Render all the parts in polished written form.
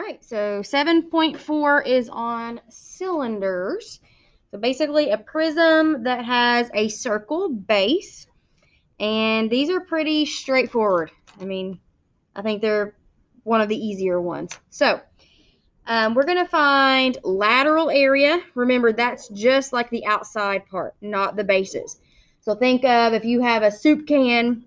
right, so 7.4 is on cylinders. So basically a prism that has a circle base, and these are pretty straightforward. I mean, I think they're one of the easier ones. So we're going to find lateral area. Remember, that's just like the outside part, not the bases. So think of if you have a soup can,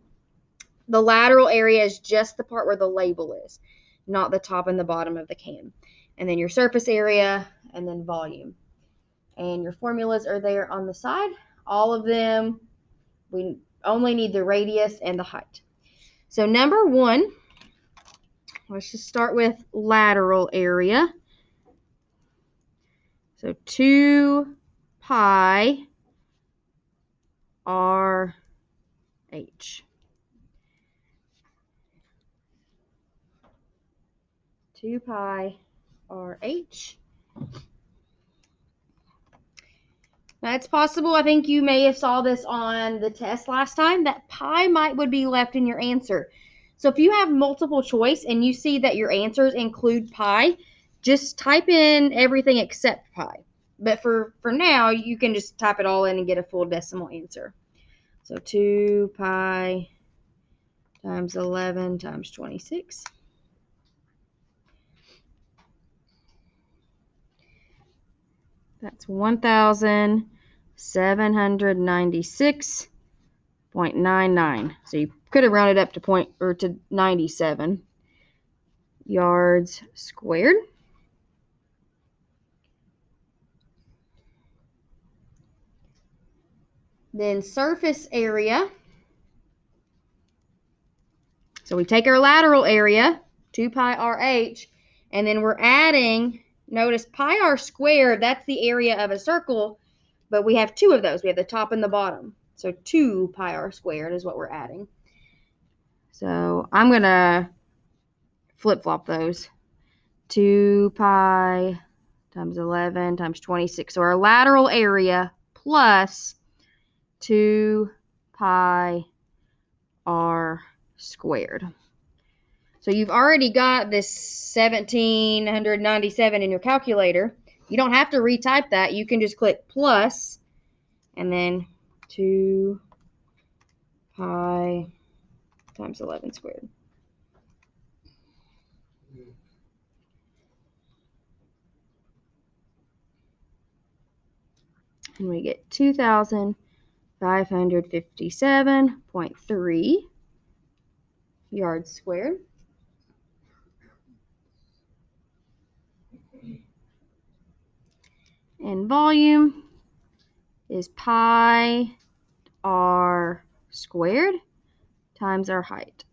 the lateral area is just the part where the label is, not the top and the bottom of the can. And then your surface area, and then volume. And your formulas are there on the side. All of them, we only need the radius and the height. So number one, let's just start with lateral area. So 2 pi r h. 2 pi r h. Now it's possible, I think you may have saw this on the test last time, that pi would be left in your answer. So if you have multiple choice and you see that your answers include pi, just type in everything except pi. But for now, you can just type it all in and get a full decimal answer. So 2 pi times 11 times 26. That's 1,796.99. So you could have rounded up to 97 yards squared. Then surface area. So we take our lateral area, 2 pi rh, and then we're adding, notice pi r squared, that's the area of a circle, but we have two of those. We have the top and the bottom. So 2 pi r squared is what we're adding. So I'm going to flip-flop those. 2 pi times 11 times 26. So our lateral area plus 2 pi r squared. So you've already got this 1,797 in your calculator. You don't have to retype that. You can just click plus and then 2 pi times 11 squared. And we get 2,557.3 yards squared. And volume is pi r squared times our height.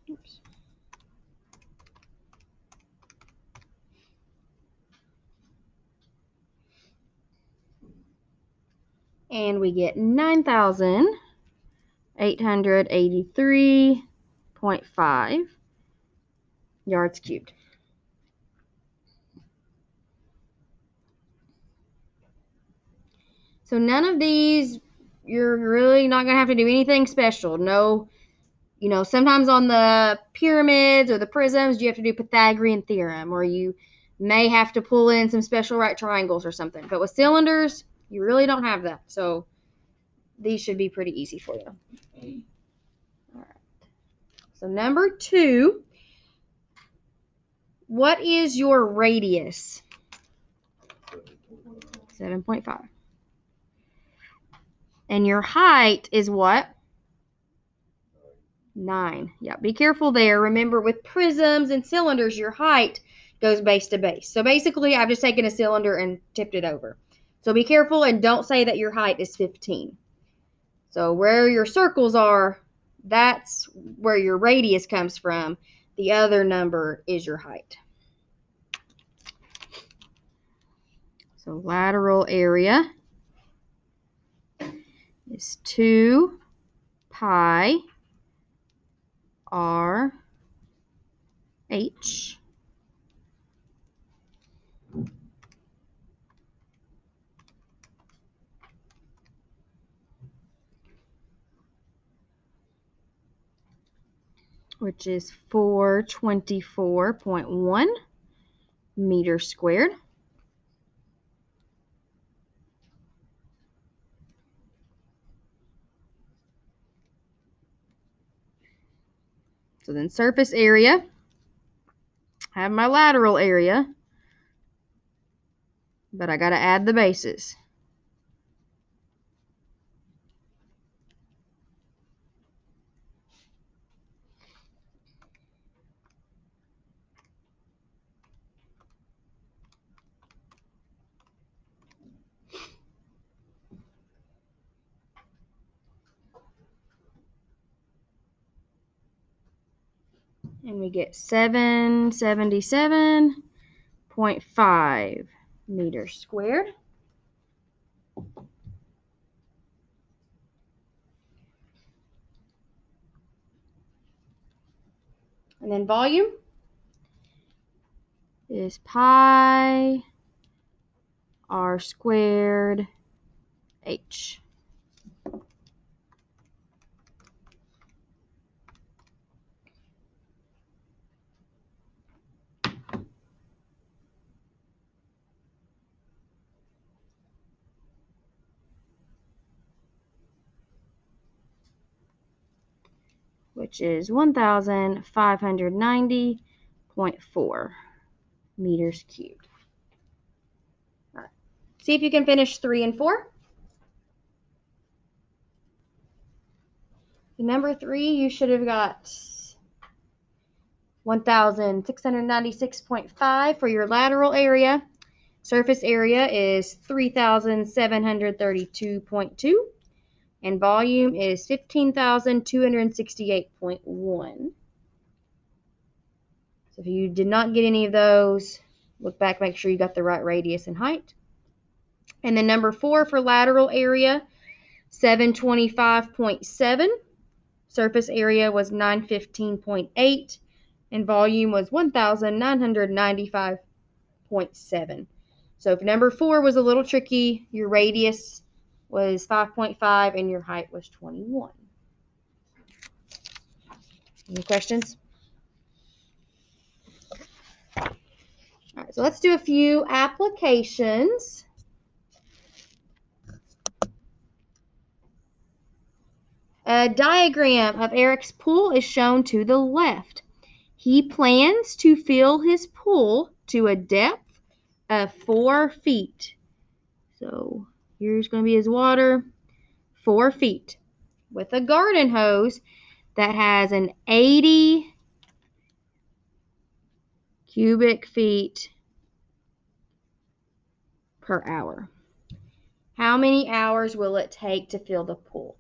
Oops. And we get 9,883.5 yards cubed. So none of these, you're really not going to have to do anything special. No, sometimes on the pyramids or the prisms, you have to do Pythagorean theorem, or you may have to pull in some special right triangles or something. But with cylinders, you really don't have that. So these should be pretty easy for you. All right. So number 2, what is your radius? 7.5. And your height is what? 9. Yeah, be careful there. Remember, with prisms and cylinders, your height goes base to base. So basically, I've just taken a cylinder and tipped it over. So be careful and don't say that your height is 15. So where your circles are, that's where your radius comes from. The other number is your height. So lateral area is 2 pi r h. which is 424.1 meters squared. So then surface area, I have my lateral area, but I got to add the bases. And we get 777.5 meters squared. And then volume is pi r squared h. Which is 1,590.4 meters cubed. All right. See if you can finish 3 and 4. Number 3, you should have got 1,696.5 for your lateral area. Surface area is 3,732.2. And volume is 15,268.1. So if you did not get any of those, look back, make sure you got the right radius and height. And then number 4 for lateral area, 725.7. Surface area was 915.8. And volume was 1,995.7. So if number 4 was a little tricky, your radius was 5.5 and your height was 21. Any questions? All right, so let's do a few applications. A diagram of Eric's pool is shown to the left. He plans to fill his pool to a depth of 4 feet. So here's going to be his water, 4 feet, with a garden hose that has an 80 cubic feet per hour. How many hours will it take to fill the pool?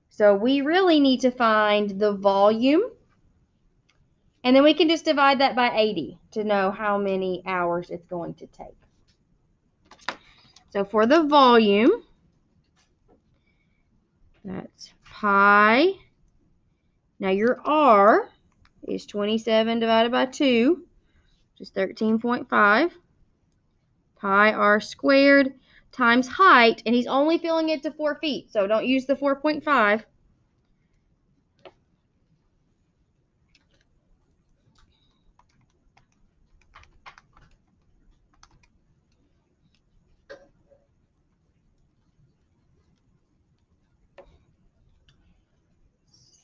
So we really need to find the volume, and then we can just divide that by 80 to know how many hours it's going to take. So for the volume, that's pi. Now your R is 27 divided by 2, which is 13.5. Pi r squared times height, and he's only filling it to 4 feet, so don't use the 4.5.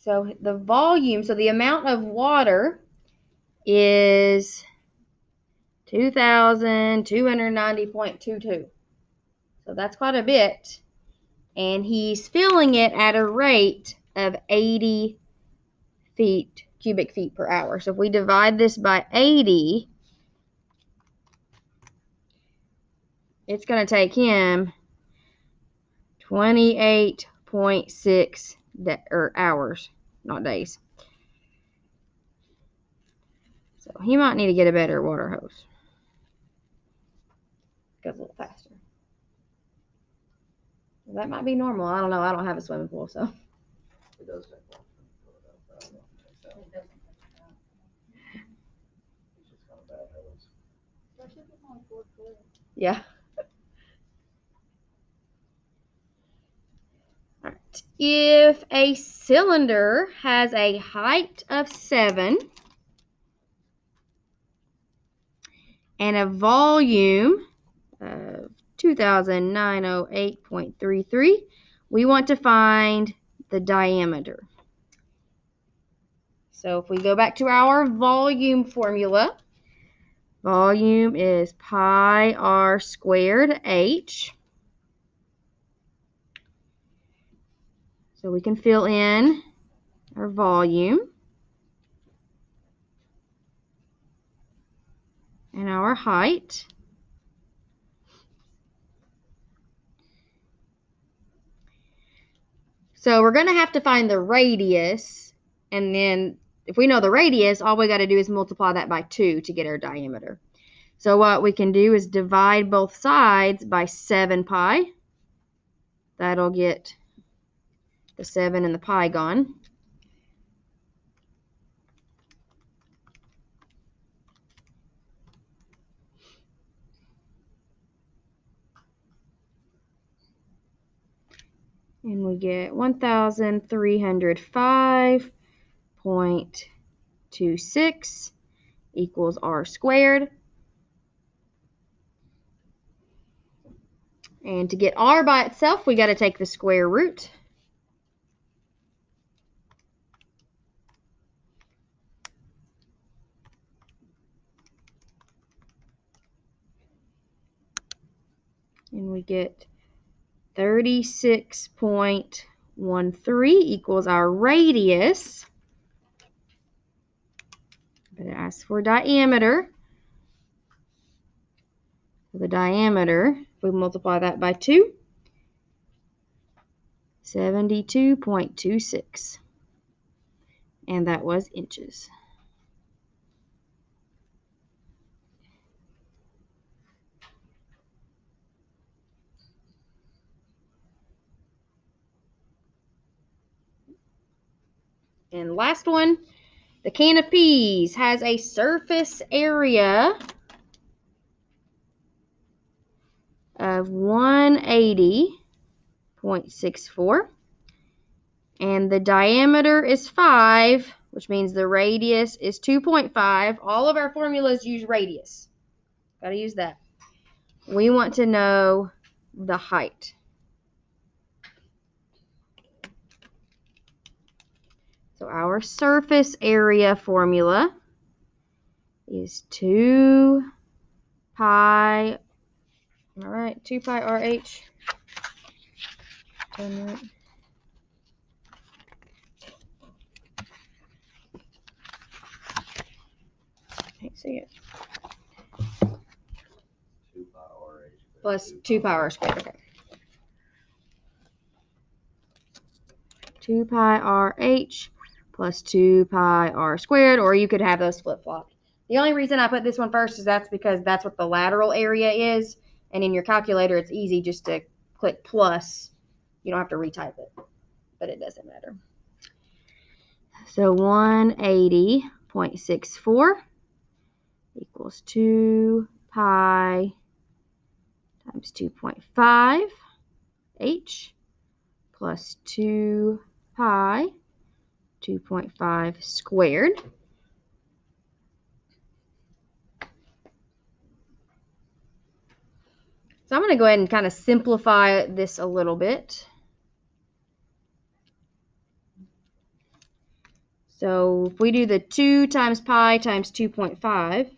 So the volume, so the amount of water is 2,290.22. So that's quite a bit. And he's filling it at a rate of 80 cubic feet per hour. So if we divide this by 80, it's going to take him 28.6 hours, not days. So he might need to get a better water hose. Goes a little faster. That might be normal. I don't know. I don't have a swimming pool, so. It does take long. It's just kind of bad hose. Yeah. All right. If a cylinder has a height of 7 and a volume of 2,908.33. We want to find the diameter. So if we go back to our volume formula, volume is pi r squared h. So we can fill in our volume and our height. So we're going to have to find the radius, and then if we know the radius, all we got to do is multiply that by 2 to get our diameter. So what we can do is divide both sides by 7 pi. That'll get the 7 and the pi gone. And we get 1,305.26 equals r squared. And to get r by itself, we got to take the square root. And we get 36.13 equals our radius. But it asks for diameter. So the diameter, if we multiply that by 2, 72.26. And that was inches. And last one, the can of peas has a surface area of 180.64. And the diameter is 5, which means the radius is 2.5. All of our formulas use radius. Got to use that. We want to know the height. So our surface area formula is 2 pi, all right, 2 pi RH. Can't see it. 2 pi RH. Plus 2 pi r squared, okay. 2 pi RH plus 2 pi r squared, or you could have those flip-flopped. The only reason I put this one first is that's because that's what the lateral area is, and in your calculator it's easy just to click plus. You don't have to retype it, but it doesn't matter. So 180.64 equals 2 pi times 2.5 h plus 2 pi 2.5 squared. So I'm going to go ahead and kind of simplify this a little bit. So if we do the 2 times pi times 2.5,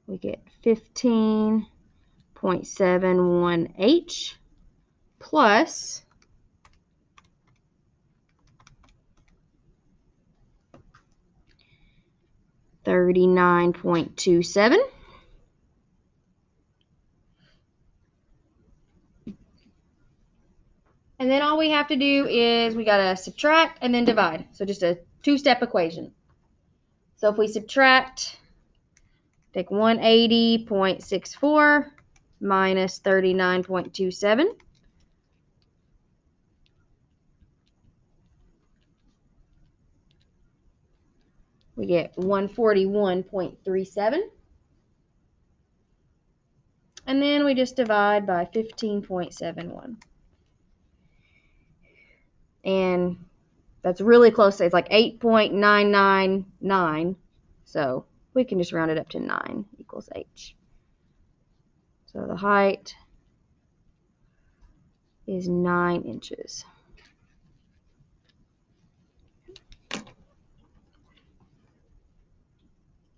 we get 15.71 h plus 39.27. And then all we have to do is we got to subtract and then divide. So just a two-step equation. So if we subtract, take 180.64 minus 39.27. We get 141.37. And then we just divide by 15.71. And that's really close. It's like 8.999. So we can just round it up to 9 equals h. So the height is 9 inches.